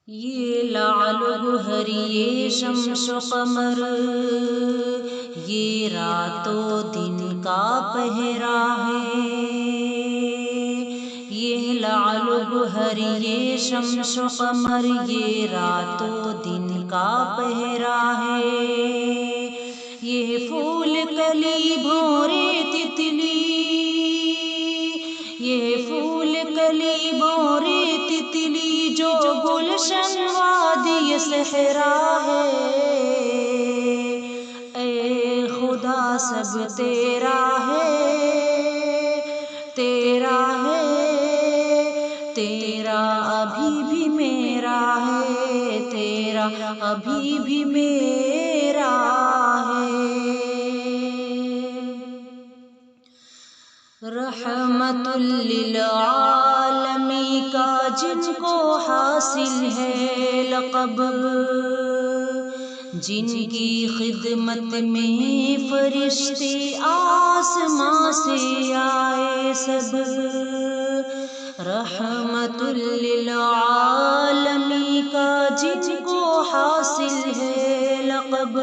یہ لعل گہر یہ شمس و قمر، یہ رات و دن کا پہرا ہے۔ یہ لعل گہر یہ شمس و قمر، یہ رات و دن کا پہرا ہے۔ یہ پھول کلی بھورے تتلی، یہ پھول کلی بھورے تتلی، جو گلشن وادی صحرا ہے۔ اے خدا سب تیرا ہے، تیرا ہے، تیرا ابھی بھی میرا ہے، تیرا ابھی بھی میرا ہے۔ رحمت للعالمین کا جن کو حاصل ہے لقب، جن کی خدمت میں فرشتے آسمان سے آئے سب۔ رحمت للعالمین کا جن کو حاصل ہے لقب،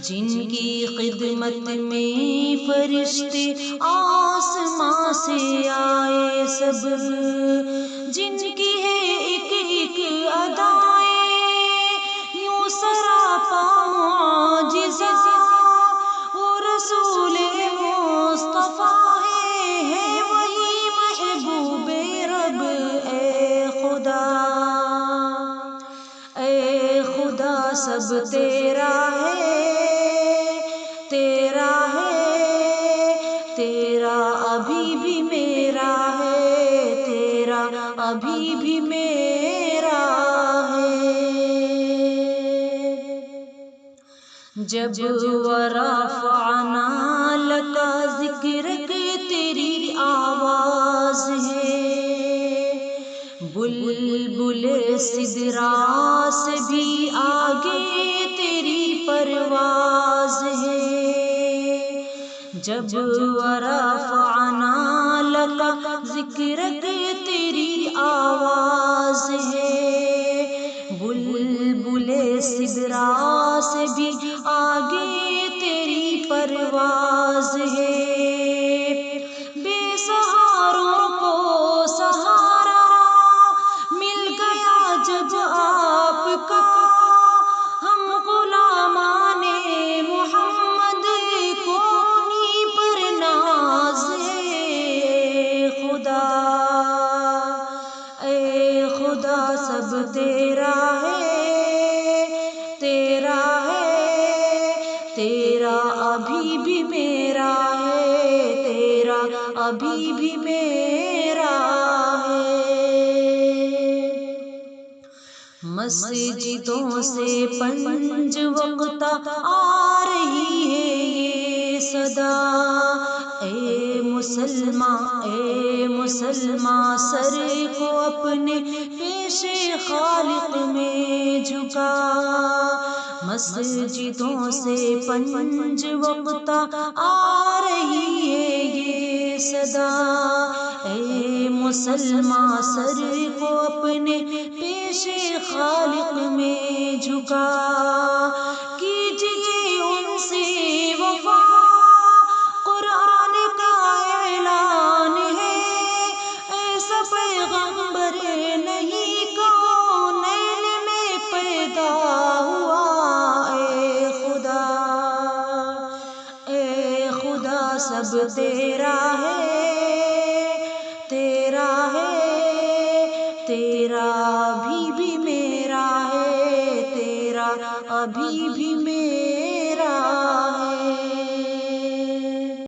جن کی خدمت میں فرشتے آسمان سے آئے سب، جن کی ہے ایک ایک ادائیں یوں سراپا معجزہ، وہ رسول مصطفیٰ ہے وہی محبوب رب۔ اے خدا، اے خدا سب تیرا ہے، تیرا ہے، تیرا ابھی بھی میرا ہے، تیرا ابھی بھی میرا ہے۔ جب ورفعنا لک ذکرک تیری آواز ہے، بلبل سدرا سے بھی آگے تیری پرواز ہے۔ جب ورفعنا لک ذکرک تیری آواز ہے، بلبل سدرا سے بھی آگے تیری پرواز ہے۔ بے سہاروں کو سہارا مل گیا جب آپ کا، ہم غلامان محمد کو انہی پر ناز ہے۔ خدا، اے خدا سب تیرا ہے، تیرا ہے، تیرا ابھی بھی میرا ہے، تیرا ابھی بھی میرا ہے۔ مسجدوں سے پنج وقت آ رہی ہے یہ صدا، اے مسلمان، اے مسلمان، سر کو اپنے پیش خالق میں جھکا۔ مسجدوں سے پنج وقت آ رہی ہے یہ صدا، اے مسلمان، سر کو اپنے پیش خالق میں جھکا۔ کیجئے ان سے وفا، قرآن کا اعلان ہے، ایسا پیغمبر نہیں کونین میں پیدا ہوا۔ اے خدا، اے خدا سب تیرا ہے، تیرا ہے، تیرا ابھی بھی میرا ہے، تیرا ابھی بھی میرا